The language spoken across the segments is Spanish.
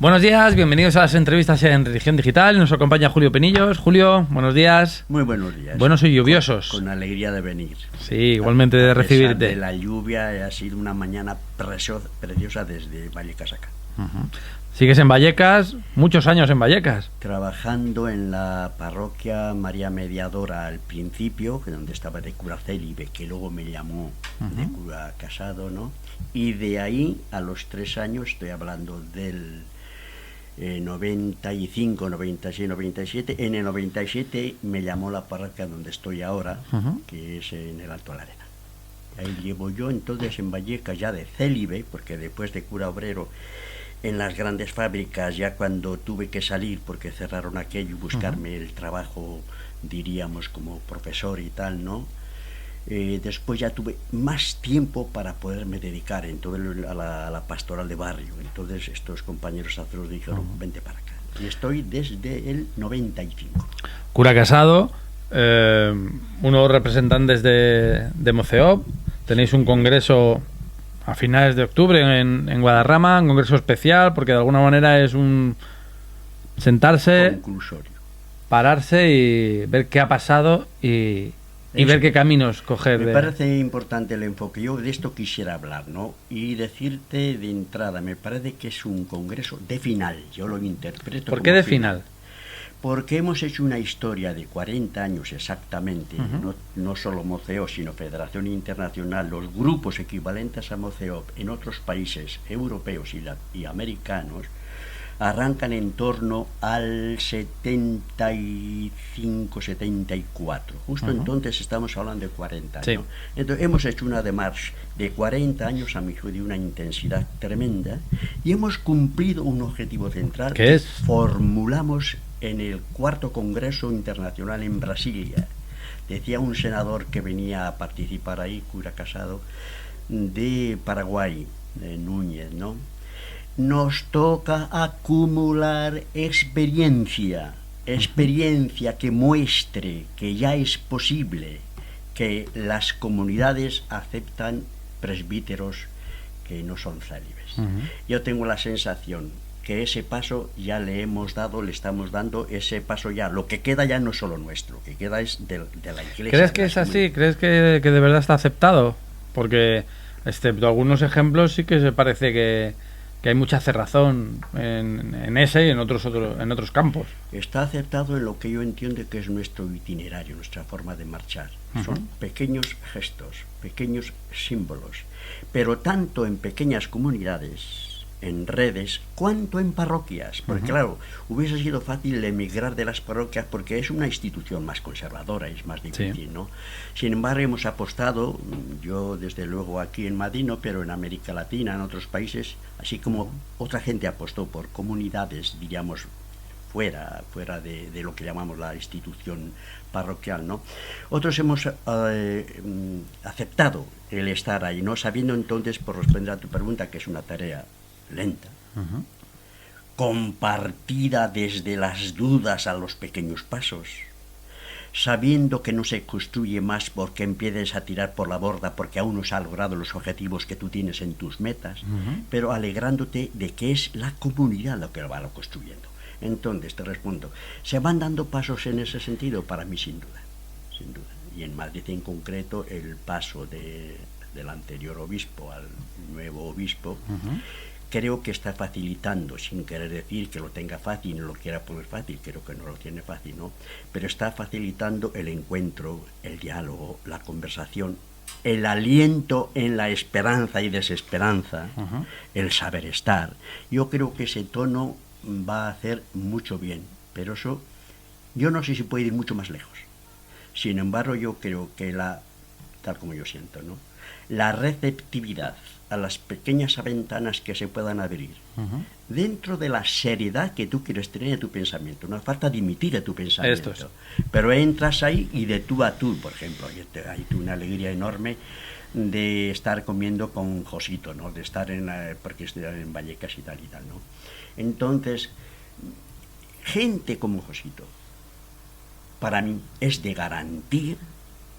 Buenos días, bienvenidos a las entrevistas en Religión Digital. Nos acompaña Julio Penillos. Julio, buenos días. Muy buenos días. Buenos y lluviosos. Con alegría de venir. Sí, igualmente de recibirte. De la lluvia, ha sido una mañana preciosa desde Vallecas acá. Sigues en Vallecas, muchos años en Vallecas. Trabajando en la parroquia María Mediadora al principio, donde estaba de cura célibe, que luego me llamó de cura casado, ¿no? Y de ahí a los 3 años, estoy hablando del 95, 96, 97. En el 97 me llamó la parroquia donde estoy ahora, que es en el Alto de la Arena. Ahí llevo yo entonces en Vallecas ya de célibe, porque después de cura obrero en las grandes fábricas, ya cuando tuve que salir porque cerraron aquello y buscarme el trabajo, diríamos, como profesor y tal, ¿no? Después ya tuve más tiempo para poderme dedicar a la pastoral de barrio. Entonces estos compañeros sacerdotes dijeron, vente para acá. Y estoy desde el 95. Cura casado, unos representantes de Moceop. Tenéis un congreso a finales de octubre en Guadarrama, un congreso especial, porque de alguna manera es un sentarse, conclusorio, pararse y ver qué ha pasado y ver qué caminos coger. Me parece importante el enfoque. Yo de esto quisiera hablar, ¿no? Y decirte de entrada, me parece que es un congreso de final. Yo lo interpreto. ¿Por qué de final? Porque hemos hecho una historia de 40 años exactamente, no solo Moceop, sino Federación Internacional, los grupos equivalentes a Moceop en otros países europeos y americanos, arrancan en torno al 75-74. Justo entonces estamos hablando de 40 años. Sí. Entonces hemos hecho una demarche de 40 años, a mi juicio, de una intensidad tremenda, y hemos cumplido un objetivo central que formulamos en el 4º Congreso Internacional en Brasilia. Decía un senador que venía a participar ahí, cura casado, de Paraguay, Núñez, ¿no? Nos toca acumular experiencia que muestre que ya es posible que las comunidades aceptan presbíteros que no son célibes. Yo tengo la sensación que ese paso ya le estamos dando ese paso ya. Lo que queda ya no es solo nuestro, lo que queda es de la Iglesia. ¿Crees que es así? ¿Crees que de verdad está aceptado? Porque, excepto algunos ejemplos, sí que se parece que hay mucha cerrazón en ese y en otros campos. Está aceptado en lo que yo entiendo que es nuestro itinerario, nuestra forma de marchar. Son pequeños gestos, pequeños símbolos, pero tanto en pequeñas comunidades, en redes, cuanto en parroquias. Porque claro, hubiese sido fácil emigrar de las parroquias porque es una institución más conservadora, es más difícil, ¿no? Sin embargo, hemos apostado, yo desde luego aquí en Madrid, ¿no? Pero en América Latina, en otros países, así como otra gente apostó por comunidades, diríamos, fuera de lo que llamamos la institución parroquial, ¿no? Otros hemos aceptado el estar ahí, ¿no? Sabiendo entonces, por responder a tu pregunta, que es una tarea lenta, compartida desde las dudas a los pequeños pasos, sabiendo que no se construye más porque empieces a tirar por la borda porque aún no se han logrado los objetivos que tú tienes en tus metas, pero alegrándote de que es la comunidad lo que lo va construyendo. Entonces te respondo, ¿se van dando pasos en ese sentido? Para mí sin duda, y en Madrid en concreto el paso del anterior obispo al nuevo obispo, creo que está facilitando, sin querer decir que lo tenga fácil, no lo quiera poner fácil, creo que no lo tiene fácil, ¿no? Pero está facilitando el encuentro, el diálogo, la conversación, el aliento en la esperanza y desesperanza, el saber estar. Yo creo que ese tono va a hacer mucho bien, pero eso, yo no sé si puede ir mucho más lejos. Sin embargo, yo creo que tal como yo siento, ¿no? La receptividad a las pequeñas ventanas que se puedan abrir, dentro de la seriedad que tú quieres tener en tu pensamiento. No hace falta dimitir de tu pensamiento. Pero entras ahí y de tú a tú, por ejemplo, hay una alegría enorme de estar comiendo con Josito, ¿no? De estar porque estoy en Vallecas y tal, ¿no? Entonces, gente como Josito, para mí, es de garantía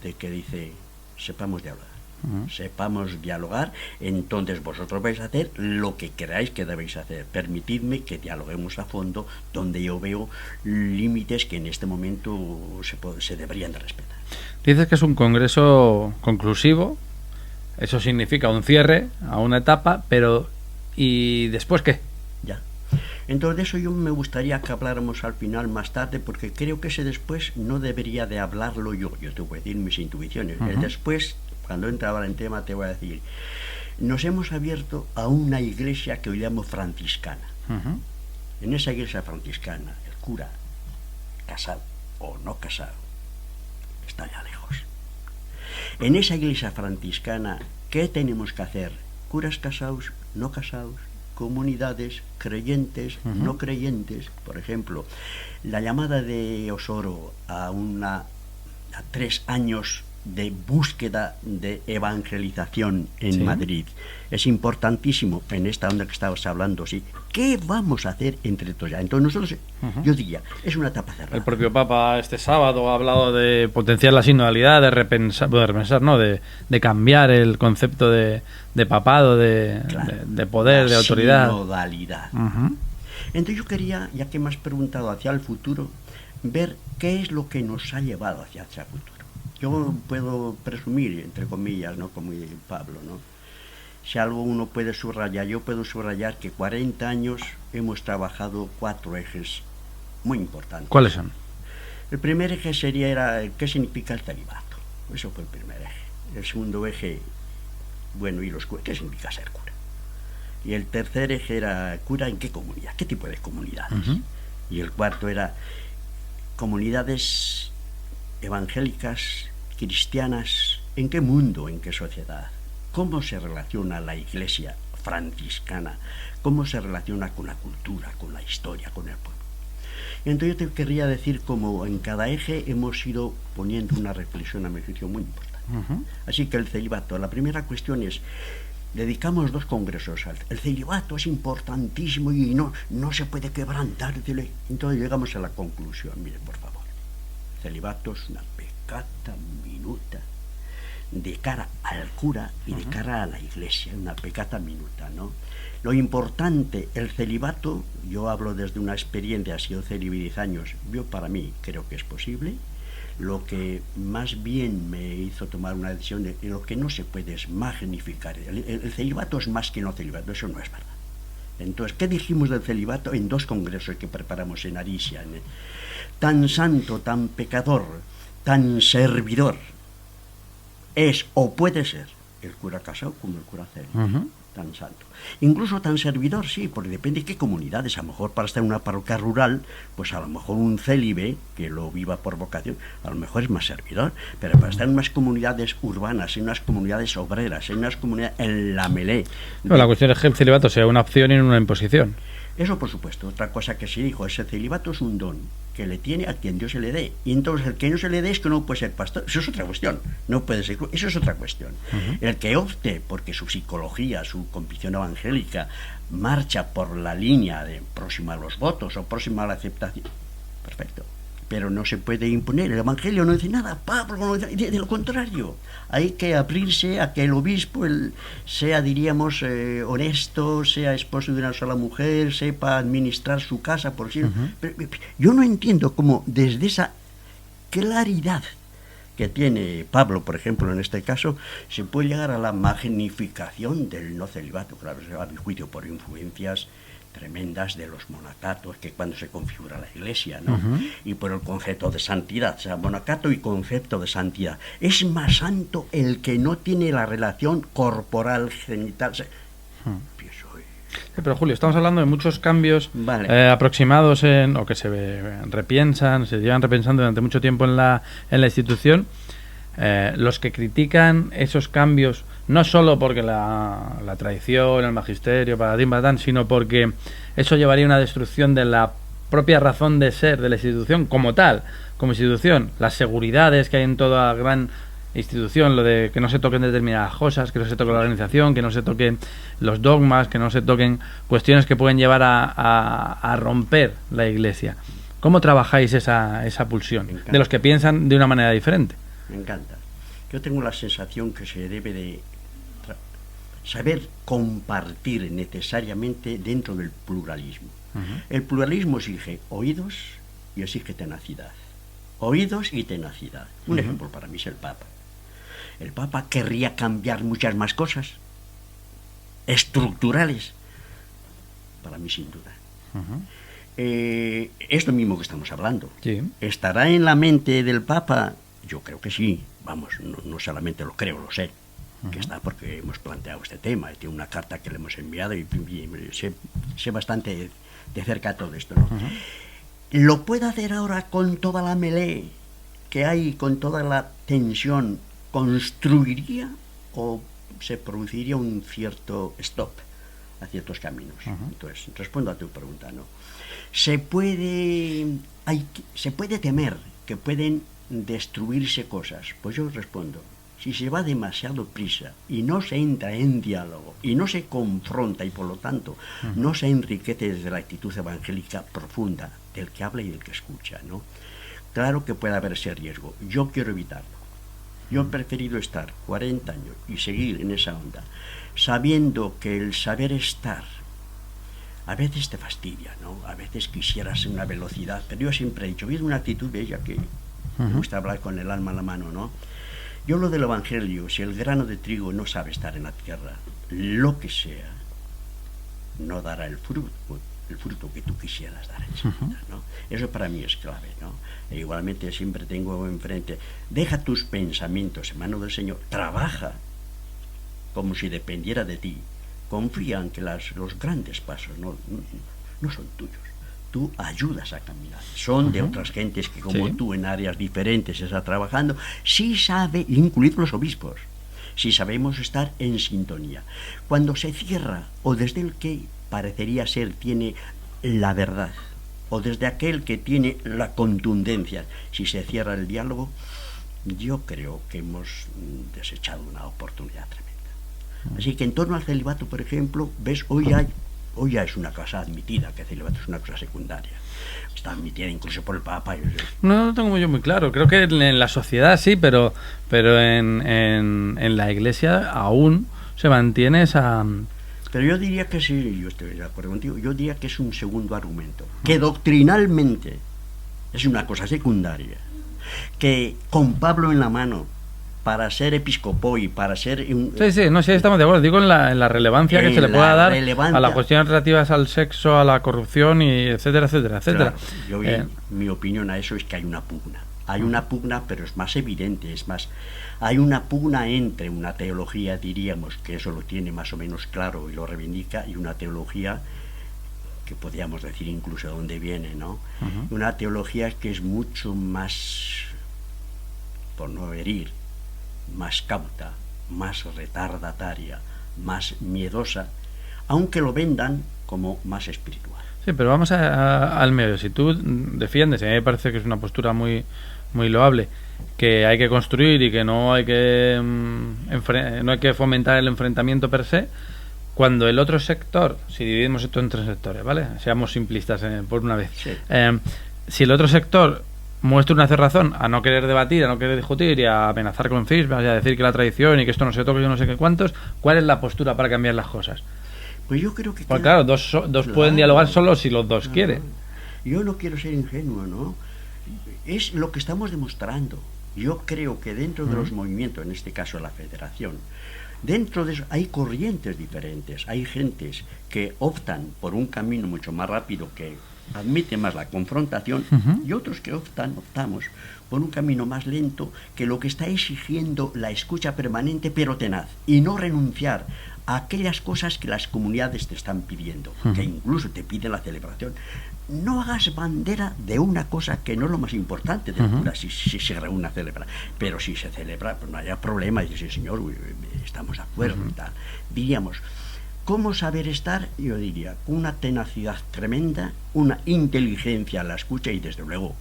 de que dice, sepamos de hablar. sepamos dialogar, entonces vosotros vais a hacer lo que creáis que debéis hacer. Permitidme que dialoguemos a fondo, donde yo veo límites que en este momento se deberían de respetar. Dices que es un congreso conclusivo, eso significa un cierre a una etapa, pero ¿y después qué? Ya. Entonces de eso yo me gustaría que habláramos al final más tarde, porque creo que ese después no debería de hablarlo yo te voy a decir mis intuiciones. El después, cuando entraba en tema, te voy a decir, nos hemos abierto a una iglesia que hoy llamo franciscana. En esa iglesia franciscana, el cura, casado o no casado, está ya lejos. En esa iglesia franciscana, ¿qué tenemos que hacer? Curas casados, no casados, comunidades, creyentes, no creyentes. Por ejemplo, la llamada de Osoro a 3 años de búsqueda de evangelización en Madrid es importantísimo en esta onda que estabas hablando. ¿Sí? ¿Qué vamos a hacer entre todos ya? Entonces nosotros, yo diría, es una etapa cerrada. El propio Papa este sábado ha hablado de potenciar la sinodalidad, de repensar, no, de cambiar el concepto de papado, de poder, la de autoridad. Sinodalidad. Entonces yo quería, ya que me has preguntado hacia el futuro, ver qué es lo que nos ha llevado hacia el futuro. Yo puedo presumir, entre comillas, ¿no? Como Pablo, ¿no? Si algo uno puede subrayar, yo puedo subrayar que 40 años hemos trabajado 4 ejes muy importantes. ¿Cuáles son? El primer eje era qué significa el celibato. Eso fue el primer eje. El segundo eje, bueno, y los curas, ¿qué significa ser cura? Y el tercer eje era cura en qué comunidad, qué tipo de comunidades. Y el cuarto era comunidades evangélicas, cristianas, ¿en qué mundo, en qué sociedad? ¿Cómo se relaciona la iglesia franciscana? ¿Cómo se relaciona con la cultura, con la historia, con el pueblo? Entonces yo te querría decir cómo en cada eje hemos ido poniendo una reflexión a mi juicio muy importante. Así que el celibato, la primera cuestión es, dedicamos 2 congresos al el celibato, es importantísimo y no se puede quebrantar. Entonces llegamos a la conclusión, miren por favor. Celibato es una peccata minuta de cara al cura y de cara a la iglesia, una peccata minuta, ¿no? Lo importante, el celibato, yo hablo desde una experiencia, ha sido célibe 10 años, yo para mí creo que es posible. Lo que más bien me hizo tomar una decisión de lo que no se puede es magnificar. El celibato es más que no celibato, eso no es verdad. Entonces, ¿qué dijimos del celibato en 2 congresos que preparamos en Arisia? Tan santo, tan pecador, tan servidor es o puede ser el cura casado como el cura célibe. Tan santo. Incluso tan servidor, sí, porque depende de qué comunidades. A lo mejor para estar en una parroquia rural, pues a lo mejor un célibe, que lo viva por vocación, a lo mejor es más servidor. Pero para estar en unas comunidades urbanas, en unas comunidades obreras, en unas comunidades en la melé. La cuestión es que el celibato sea una opción y no una imposición. Eso por supuesto. Otra cosa que se dijo, ese celibato es un don que le tiene a quien Dios se le dé. Y entonces el que no se le dé es que no puede ser pastor. Eso es otra cuestión. No puede ser. Eso es otra cuestión. El que opte porque su psicología, su convicción evangélica marcha por la línea de próxima a los votos o próxima a la aceptación. Perfecto. Pero no se puede imponer. El Evangelio no dice nada. Pablo no dice nada. De lo contrario. Hay que abrirse a que el obispo sea, diríamos, honesto, sea esposo de una sola mujer, sepa administrar su casa por sí. Pero yo no entiendo cómo desde esa claridad que tiene Pablo, por ejemplo, en este caso, se puede llegar a la magnificación del no celibato. Claro, a mi juicio por influencias tremendas de los monacatos, que cuando se configura la iglesia, ¿no? Y por el concepto de santidad, o sea, monacato y concepto de santidad. Es más santo el que no tiene la relación corporal, genital. Pero Julio, estamos hablando de muchos cambios aproximados o que se repiensan, se llevan repensando durante mucho tiempo en la institución. Los que critican esos cambios, no solo porque la tradición, el magisterio, paradigma, sino porque eso llevaría a una destrucción de la propia razón de ser de la institución como tal, como institución, las seguridades que hay en toda gran institución, lo de que no se toquen determinadas cosas, que no se toque la organización, que no se toquen los dogmas, que no se toquen cuestiones que pueden llevar a romper la iglesia. ¿Cómo trabajáis esa pulsión de los que piensan de una manera diferente? Me encanta. Yo tengo la sensación que se debe de saber compartir necesariamente dentro del pluralismo. El pluralismo exige oídos y exige tenacidad. Oídos y tenacidad. Un ejemplo para mí es el Papa. El Papa querría cambiar muchas más cosas estructurales. Para mí, sin duda. Es lo mismo que estamos hablando. Sí. ¿Estará en la mente del Papa? Yo creo que sí. Vamos, no solamente lo creo, lo sé. Que está, porque hemos planteado este tema. Tiene una carta que le hemos enviado y sé bastante de cerca todo esto, ¿no? ¿Lo puede hacer ahora con toda la melee que hay, con toda la tensión? ¿Construiría o se produciría un cierto stop a ciertos caminos? Entonces, respondo a tu pregunta, ¿no? Se puede temer que pueden destruirse cosas. Pues yo respondo, si se va demasiado prisa y no se entra en diálogo y no se confronta y por lo tanto no se enriquece desde la actitud evangélica profunda del que habla y del que escucha, ¿no? Claro que puede haber ese riesgo. Yo quiero evitarlo. Yo he preferido estar 40 años y seguir en esa onda, sabiendo que el saber estar a veces te fastidia, ¿no? A veces quisieras una velocidad, pero yo siempre he dicho, viene una actitud bella que me gusta hablar con el alma en la mano, ¿no? Yo lo del Evangelio, si el grano de trigo no sabe estar en la tierra, lo que sea, no dará el fruto que tú quisieras dar enseguida, ¿no? Eso para mí es clave, ¿no? E igualmente siempre tengo enfrente, deja tus pensamientos en manos del Señor, trabaja como si dependiera de ti, confía en que los grandes pasos no son tuyos. Tú ayudas a caminar. Son de otras gentes que como tú en áreas diferentes está trabajando. Sí sabe, incluidos los obispos, si sabemos estar en sintonía. Cuando se cierra, o desde el que parecería ser tiene la verdad, o desde aquel que tiene la contundencia, si se cierra el diálogo, yo creo que hemos desechado una oportunidad tremenda. Así que en torno al celibato, por ejemplo, ves, hoy ya es una cosa admitida, que el celibato es una cosa secundaria. Está admitida incluso por el Papa. No lo tengo yo muy claro. Creo que en la sociedad sí, pero en la Iglesia aún se mantiene esa... Pero yo diría que sí, yo estoy de acuerdo contigo, yo diría que es un segundo argumento, que doctrinalmente es una cosa secundaria, que con Pablo en la mano, para ser episcopo y para ser... Sí, estamos de acuerdo. Digo en la relevancia que se le pueda dar a las cuestiones relativas al sexo, a la corrupción, y etcétera. Claro, mi opinión a eso es que hay una pugna. Hay una pugna, pero es más evidente, hay una pugna entre una teología, diríamos, que eso lo tiene más o menos claro y lo reivindica, y una teología que podríamos decir incluso de dónde viene, ¿no? Una teología que es mucho más, por no herir, más cauta, más retardataria, más miedosa, aunque lo vendan como más espiritual. Sí, pero vamos al medio. Si tú defiendes, a mí me parece que es una postura muy loable, que hay que construir y que no hay que fomentar el enfrentamiento per se, cuando el otro sector, si dividimos esto en tres sectores, ¿vale? Seamos simplistas por una vez. Sí. Si el otro sector muestra una cerrazón a no querer debatir, a no querer discutir y a amenazar con cismas y a decir que la tradición y que esto no se toque, yo no sé qué cuántos, ¿cuál es la postura para cambiar las cosas? Pues yo creo que... Pues claro, dos pueden dialogar solo si los dos quieren. Yo no quiero ser ingenuo, ¿no? Es lo que estamos demostrando. Yo creo que dentro de los movimientos, en este caso la federación, dentro de eso hay corrientes diferentes, hay gentes que optan por un camino mucho más rápido, que admite más la confrontación, y otros que optamos por un camino más lento, que lo que está exigiendo la escucha permanente pero tenaz, y no renunciar a aquellas cosas que las comunidades te están pidiendo, que incluso te piden la celebración. No hagas bandera de una cosa que no es lo más importante del cura, si se reúne a celebrar, pero si se celebra, pues no haya problema, y dice, señor, estamos de acuerdo y tal. Diríamos, ¿cómo saber estar? Yo diría, con una tenacidad tremenda, una inteligencia a la escucha, y desde luego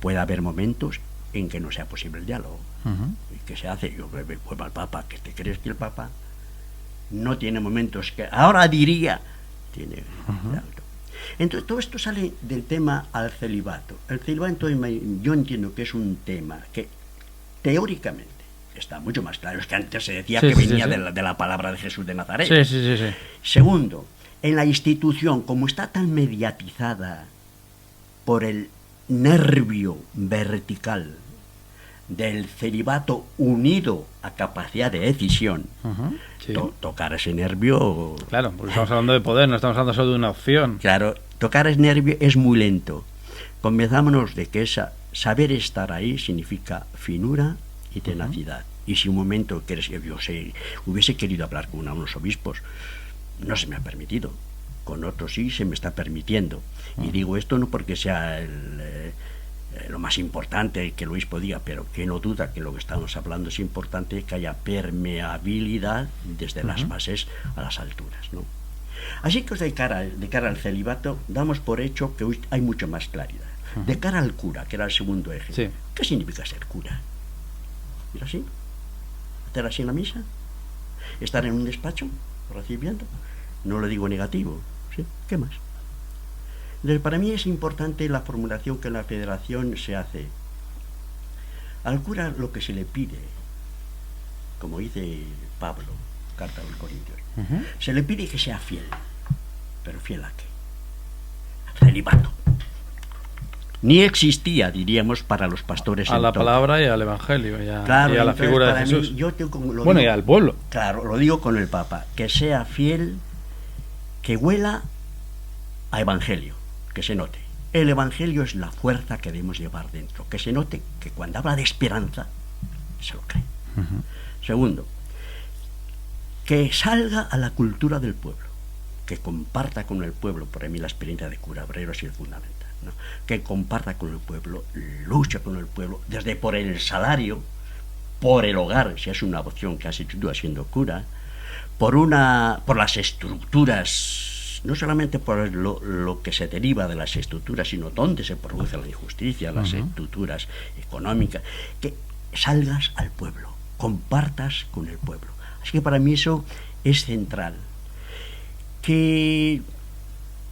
puede haber momentos en que no sea posible el diálogo. ¿Y qué se hace? Yo vuelvo al Papa, ¿que te crees que el Papa no tiene momentos que ahora diría? Tiene alto. Entonces, todo esto sale del tema al celibato. El celibato, yo entiendo que es un tema que teóricamente está mucho más claro. Es que antes se decía Sí, que sí, venía sí, sí. de la palabra de Jesús de Nazaret. Sí, sí, sí, sí. Segundo, en la institución, como está tan mediatizada por el nervio vertical del celibato unido a capacidad de decisión, Ujú, sí. tocar ese nervio... Claro, porque estamos hablando de poder, no estamos hablando solo de una opción. Claro, tocar ese nervio es muy lento. Convenzámonos de que saber estar ahí significa finura y tenacidad. Y si un momento hubiese querido hablar con unos obispos, no se me ha permitido. Con otros sí se me está permitiendo. Y digo esto no porque sea lo más importante que el obispo diga, pero que no duda que lo que estamos hablando es importante, que haya permeabilidad desde las bases a las alturas, ¿no? Así que de cara al celibato damos por hecho que hoy hay mucho más claridad. De cara al cura, que era el segundo eje, Sí. ¿qué significa ser cura? ¿Ir así? ¿Hacer así en la misa? ¿Estar en un despacho recibiendo? No lo digo negativo, ¿sí? ¿Qué más? Entonces, para mí es importante la formulación que en la Federación se hace. Al cura lo que se le pide, como dice Pablo, carta a los Corintios, se le pide que sea fiel. ¿Pero fiel a qué? Celibato. Ni existía, diríamos, para los pastores. A la palabra y al evangelio, claro, y a la figura de Jesús. Bueno, y al pueblo. Claro, lo digo con el Papa, que sea fiel, que huela a evangelio, que se note. El evangelio es la fuerza que debemos llevar dentro, que se note que cuando habla de esperanza, se lo cree. Segundo, que salga a la cultura del pueblo, que comparta con el pueblo. Por mí la experiencia de cura obrero es el fundamental, ¿no? Que comparta con el pueblo, lucha con el pueblo, desde por el salario, por el hogar, si es una opción que has hecho tú siendo cura, por las estructuras, no solamente por lo que se deriva de las estructuras, sino dónde se produce la injusticia, las estructuras económicas, que salgas al pueblo, compartas con el pueblo. Así que para mí eso es central. Que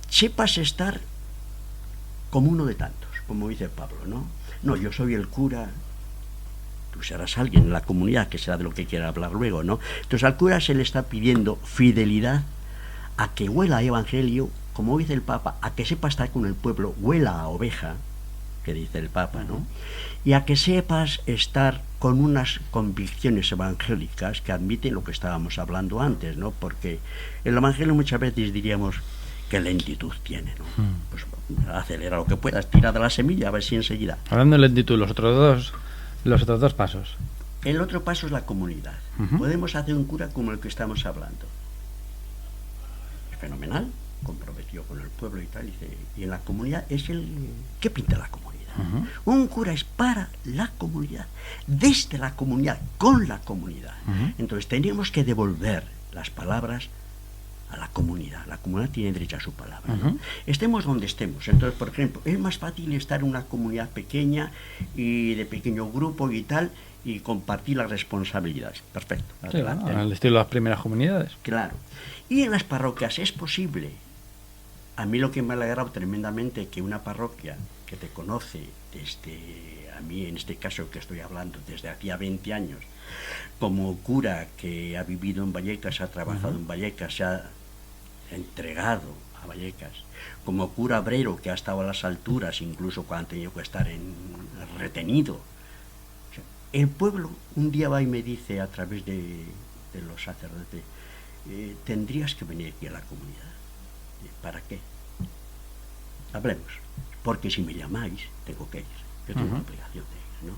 sepas estar como uno de tantos, como dice Pablo, ¿no? No, yo soy el cura, tú serás alguien en la comunidad, que será de lo que quiera hablar luego, ¿no? Entonces al cura se le está pidiendo fidelidad, a que huela a evangelio, como dice el Papa, a que sepa estar con el pueblo, huela a oveja, que dice el Papa, ¿no? Y a que sepas estar con unas convicciones evangélicas que admiten lo que estábamos hablando antes, ¿no? Porque el evangelio muchas veces diríamos que lentitud tiene, ¿no? Pues acelera lo que puedas, tira de la semilla, a ver si enseguida. Hablando de lentitud, los otros dos pasos. El otro paso es la comunidad. Podemos hacer un cura como el que estamos hablando. Es fenomenal, comprometido con el pueblo y tal, y en la comunidad es ¿qué pinta la comunidad? Un cura es para la comunidad, desde la comunidad, con la comunidad. Entonces teníamos que devolver las palabras a la comunidad. La comunidad tiene derecho a su palabra, ¿no? Estemos donde estemos. Entonces, por ejemplo, es más fácil estar en una comunidad pequeña y de pequeño grupo y tal, y compartir las responsabilidades. Perfecto. Sí, bueno, al estilo de las primeras comunidades. Claro. Y en las parroquias es posible. A mí lo que me ha alegrado tremendamente que una parroquia que te conoce desde, a mí en este caso que estoy hablando, desde hacía 20 años, como cura que ha vivido en Vallecas, ha trabajado en Vallecas, se ha entregado a Vallecas, como cura obrero que ha estado a las alturas, incluso cuando ha tenido que estar retenido. O sea, el pueblo un día va y me dice a través de los sacerdotes, tendrías que venir aquí a la comunidad. ¿Para qué? Hablemos, porque si me llamáis, tengo que ir. Yo tengo la obligación de ir, ¿no?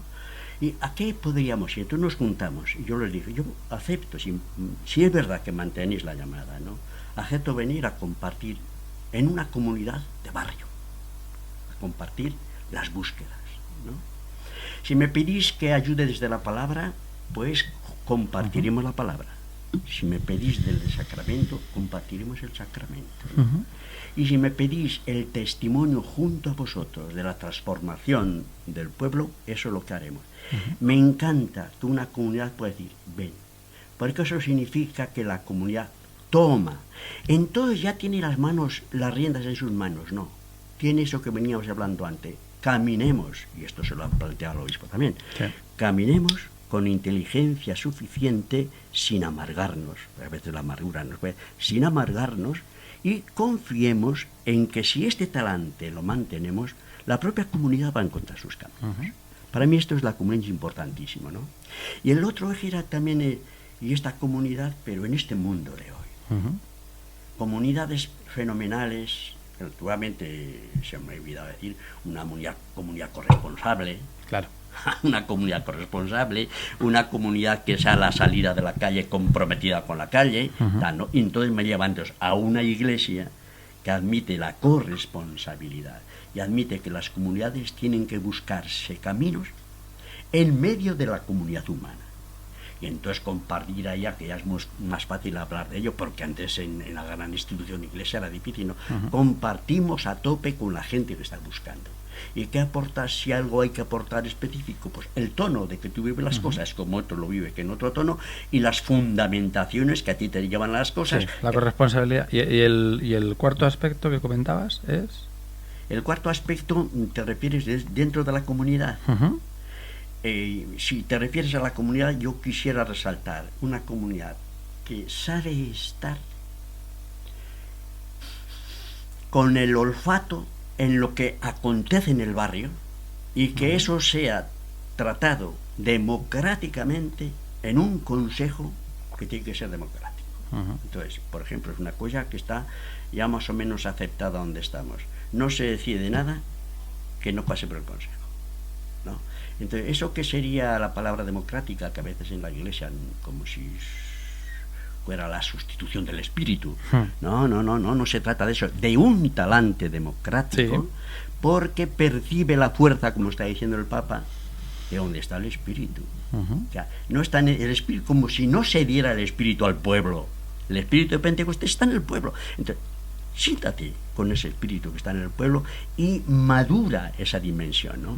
¿Y a qué podríamos ir? Entonces nos juntamos, y yo les dije, yo acepto, si es verdad que mantenéis la llamada, ¿no? Acepto venir a compartir en una comunidad de barrio, a compartir las búsquedas, ¿no? Si me pedís que ayude desde la palabra, pues compartiremos la palabra. Si me pedís del sacramento, compartiremos el sacramento, ¿no? Y si me pedís el testimonio junto a vosotros de la transformación del pueblo, eso es lo que haremos. Me encanta que una comunidad pueda decir, ven, porque eso significa que la comunidad toma. Entonces ya tiene las riendas en sus manos, no. Tiene eso que veníamos hablando antes. Caminemos, y esto se lo han planteado al obispo también, caminemos con inteligencia suficiente, sin amargarnos, a veces la amargura nos puede, sin amargarnos, y confiemos en que si este talante lo mantenemos, la propia comunidad va a encontrar sus caminos. Para mí esto es la comunidad importantísimo, ¿no? Y el otro eje era también y esta comunidad, pero en este mundo de hoy. Comunidades fenomenales, actualmente se me ha olvidado decir, una comunidad corresponsable. Claro. Una comunidad corresponsable, una comunidad que sea la salida de la calle comprometida con la calle, ¿no? Y entonces me llevan a una iglesia que admite la corresponsabilidad y admite que las comunidades tienen que buscarse caminos en medio de la comunidad humana. Y entonces compartir allá, que ya es más fácil hablar de ello, porque antes en la gran institución de iglesia era difícil, ¿no? Compartimos a tope con la gente que está buscando. ¿Y qué aportas si algo hay que aportar específico? Pues el tono de que tú vives las cosas como otro lo vive que en otro tono, y las fundamentaciones que a ti te llevan a las cosas. Sí, la corresponsabilidad. ¿Y el cuarto aspecto que comentabas es? El cuarto aspecto, ¿te refieres dentro de la comunidad? Si te refieres a la comunidad, yo quisiera resaltar una comunidad que sabe estar con el olfato en lo que acontece en el barrio, y que eso sea tratado democráticamente en un consejo que tiene que ser democrático. Entonces, por ejemplo, es una cosa que está ya más o menos aceptada donde estamos. No se decide nada que no pase por el consejo, ¿no? Entonces, ¿eso qué sería la palabra democrática, que a veces en la iglesia como si fuera la sustitución del espíritu? No se trata de eso, de un talante democrático, sí, porque percibe la fuerza, como está diciendo el Papa, de dónde está el espíritu. O sea, no está en el espíritu, como si no se diera el espíritu al pueblo. El espíritu de Pentecostés está en el pueblo. Entonces, siéntate con ese espíritu que está en el pueblo y madura esa dimensión, ¿no?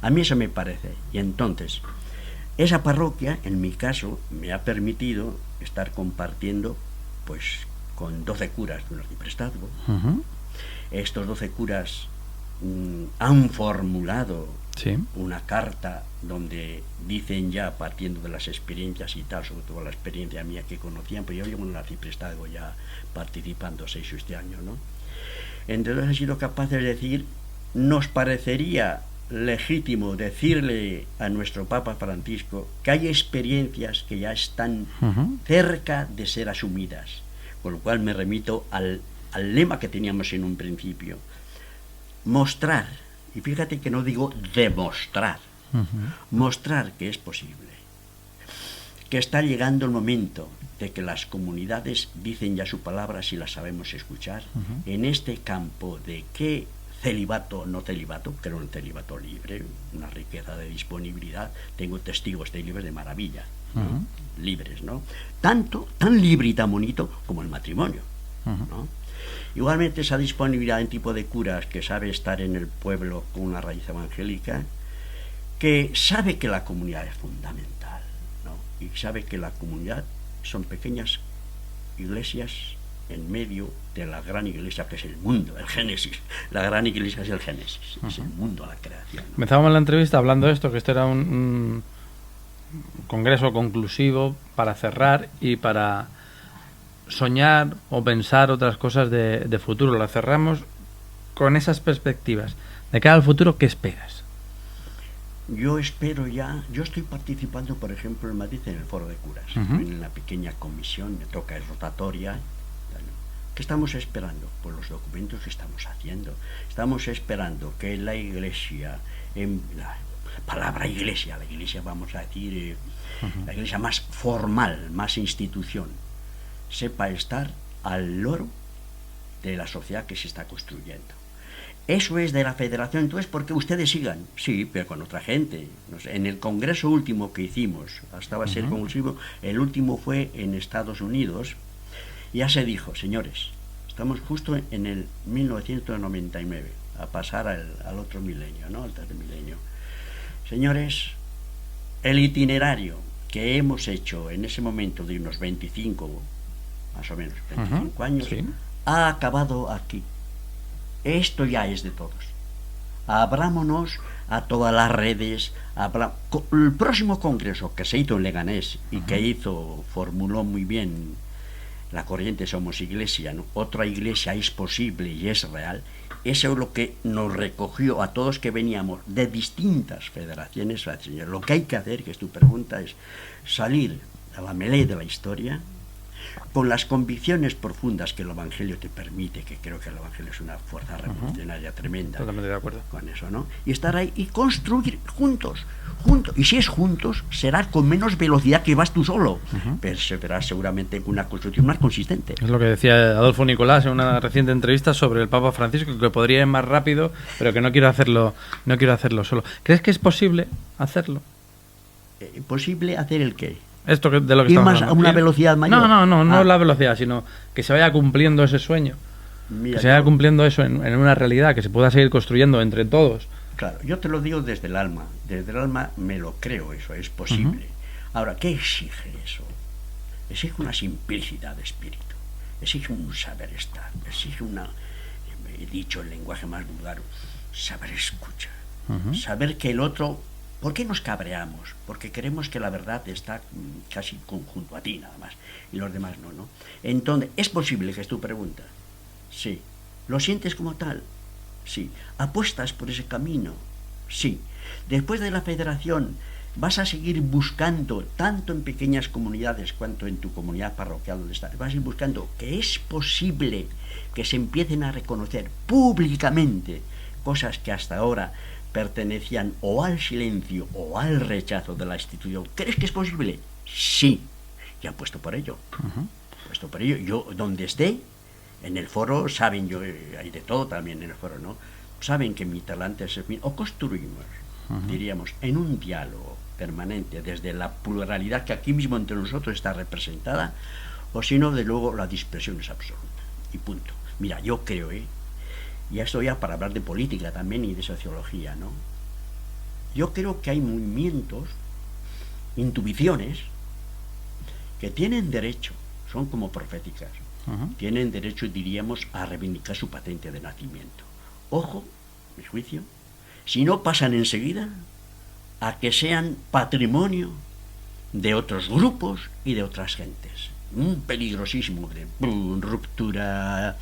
A mí eso me parece. Y entonces, esa parroquia, en mi caso, me ha permitido estar compartiendo, pues, con 12 curas de un arciprestazgo. Estos 12 curas han formulado, sí, una carta donde dicen, ya partiendo de las experiencias y tal, sobre todo la experiencia mía que conocían, pues yo llevo en el arciprestazgo ya participando 6 o 7 años, ¿no? Entonces han sido capaces de decir, nos parecería legítimo decirle a nuestro Papa Francisco que hay experiencias que ya están cerca de ser asumidas, con lo cual me remito al lema que teníamos en un principio: mostrar, y fíjate que no digo demostrar, mostrar que es posible, que está llegando el momento de que las comunidades dicen ya su palabra si las sabemos escuchar, en este campo de qué celibato, no celibato, creo en celibato libre, una riqueza de disponibilidad. Tengo testigos de libres de maravilla, ¿no? Libres, ¿no? Tan libre y tan bonito como el matrimonio, ¿no? Igualmente esa disponibilidad en tipo de curas que sabe estar en el pueblo con una raíz evangélica, que sabe que la comunidad es fundamental, ¿no? Y sabe que la comunidad son pequeñas iglesias en medio de la gran iglesia que es el mundo, el Génesis. La gran iglesia es el Génesis, es el mundo, la creación, ¿no? Empezábamos la entrevista hablando de esto, que este era un congreso conclusivo para cerrar y para soñar o pensar otras cosas de futuro. La cerramos con esas perspectivas. De cara al futuro, ¿qué esperas? Yo espero yo estoy participando, por ejemplo, en Madrid en el Foro de Curas. Estoy en una pequeña comisión, me toca, es rotatoria. ¿Qué estamos esperando? Pues los documentos que estamos haciendo. Estamos esperando que la iglesia, la palabra iglesia, la iglesia, vamos a decir, la iglesia más formal, más institución, sepa estar al loro de la sociedad que se está construyendo. Eso es de la federación, entonces, ¿por qué ustedes sigan? Sí, pero con otra gente. No sé, en el congreso último que hicimos, hasta va a ser conclusivo, el último fue en Estados Unidos. Ya se dijo, señores, estamos justo en el 1999, a pasar al otro milenio, ¿no? Al tercer milenio. Señores, el itinerario que hemos hecho en ese momento de unos 25, más o menos, 25 años, sí, ha acabado aquí. Esto ya es de todos. abrámonos a todas las redes. El próximo congreso que se hizo en Leganés y que formuló muy bien la corriente Somos Iglesia, ¿no? Otra iglesia es posible y es real. Eso es lo que nos recogió a todos que veníamos de distintas federaciones. Lo que hay que hacer, que es tu pregunta, es salir a la melee de la historia con las convicciones profundas que el Evangelio te permite, que creo que el Evangelio es una fuerza revolucionaria tremenda. Totalmente de acuerdo. Con eso, ¿no? Y estar ahí y construir juntos. Y si es juntos, será con menos velocidad que vas tú solo, pero se verá seguramente con una construcción más consistente. Es lo que decía Adolfo Nicolás en una reciente entrevista sobre el Papa Francisco, que podría ir más rápido, pero que no quiero hacerlo solo. ¿Crees que es posible hacerlo? ¿Posible hacer el qué? Esto de lo que ¿Ir estamos más hablando. a una velocidad mayor? No la velocidad, sino que se vaya cumpliendo ese sueño. Mira, que se vaya cumpliendo eso en una realidad, que se pueda seguir construyendo entre todos. Claro, yo te lo digo desde el alma. Desde el alma me lo creo, eso es posible. Ahora, ¿qué exige eso? Exige una simplicidad de espíritu, exige un saber estar, exige he dicho el lenguaje más vulgar, saber escuchar, saber que el otro... ¿Por qué nos cabreamos? Porque creemos que la verdad está casi junto a ti nada más, y los demás no. Entonces, ¿es posible, que es tu pregunta? Sí. ¿Lo sientes como tal? Sí. ¿Apuestas por ese camino? Sí. Después de la federación, ¿vas a seguir buscando, tanto en pequeñas comunidades cuanto en tu comunidad parroquial donde estás, vas a ir buscando que es posible que se empiecen a reconocer públicamente cosas que hasta ahora pertenecían o al silencio o al rechazo de la institución? ¿Crees que es posible? Sí. Y apuesto por ello. Apuesto por ello. Yo, donde esté, en el foro, saben, hay de todo también en el foro, ¿no? Saben que mi talante es o construimos, diríamos, en un diálogo permanente, desde la pluralidad que aquí mismo entre nosotros está representada, o si no, de luego, la dispersión es absoluta. Y punto. Mira, yo creo, y esto ya para hablar de política también y de sociología, ¿no? Yo creo que hay movimientos, intuiciones, que tienen derecho, son como proféticas, tienen derecho, diríamos, a reivindicar su patente de nacimiento. Ojo, mi juicio, si no pasan enseguida a que sean patrimonio de otros grupos y de otras gentes. Un peligrosismo de ruptura,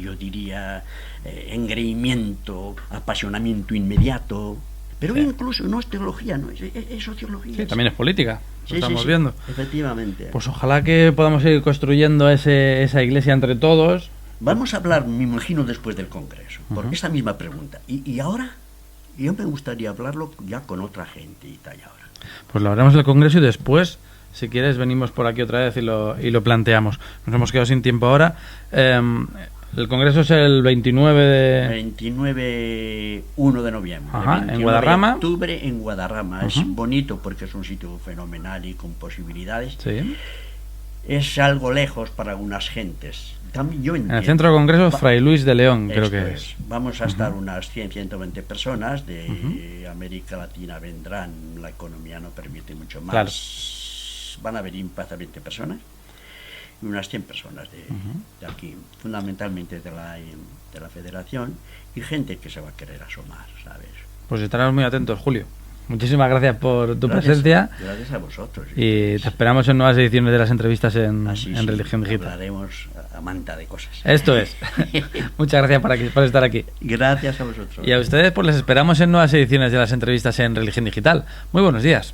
yo diría, engreimiento, apasionamiento inmediato, pero incluso no es teología, no es sociología. Sí, también es política, lo estamos viendo. Efectivamente. Pues ojalá que podamos seguir construyendo esa iglesia entre todos. Vamos a hablar, me imagino, después del Congreso, por esta misma pregunta. Y ahora, yo me gustaría hablarlo ya con otra gente y tal ahora. Pues lo haremos en el Congreso y después, si quieres, venimos por aquí otra vez y lo planteamos. Nos hemos quedado sin tiempo ahora. El Congreso es el 29 de... 1 de noviembre. En Guadarrama. De octubre en Guadarrama. Es bonito porque es un sitio fenomenal y con posibilidades. Sí. Es algo lejos para algunas gentes. También yo entiendo. En el Centro de Congresos Fray Luis de León, creo que es. Vamos a estar unas 100, 120 personas. De América Latina vendrán. La economía no permite mucho más. Claro. Van a venir hasta 20 personas. Y unas 100 personas de aquí, fundamentalmente de la federación, y gente que se va a querer asomar, ¿sabes? Pues estaremos muy atentos, Julio. Muchísimas gracias por tu presencia. Gracias a vosotros. Y te esperamos en nuevas ediciones de las entrevistas en Religión Digital. Hablaremos a manta de cosas. Esto es. Muchas gracias por estar aquí. Gracias a vosotros. Y a ustedes, pues les esperamos en nuevas ediciones de las entrevistas en Religión Digital. Muy buenos días.